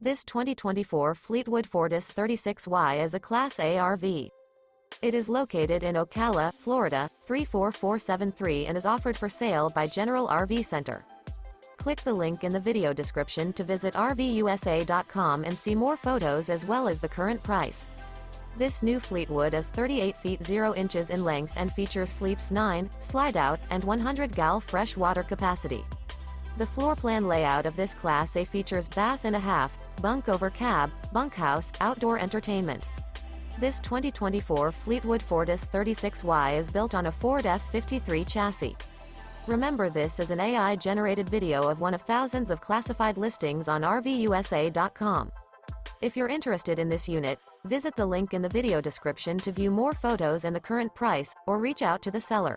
This 2024 Fleetwood Fortis 36Y is a Class A RV. It is located in Ocala, Florida, 34473 and is offered for sale by General RV Center. Click the link in the video description to visit RVUSA.com and see more photos as well as the current price. This new Fleetwood is 38 feet 0 inches in length and features sleeps 9, Slideout, and 100 gal fresh water capacity. The floor plan layout of this Class A features bath and a half, Bunk Over Cab, Bunkhouse, outdoor entertainment. This 2024 Fleetwood Fortis 36Y is built on a Ford F-53 chassis. Remember, this is an AI-generated video of one of thousands of classified listings on RVUSA.com. If you're interested in this unit, visit the link in the video description to view more photos and the current price, or reach out to the seller.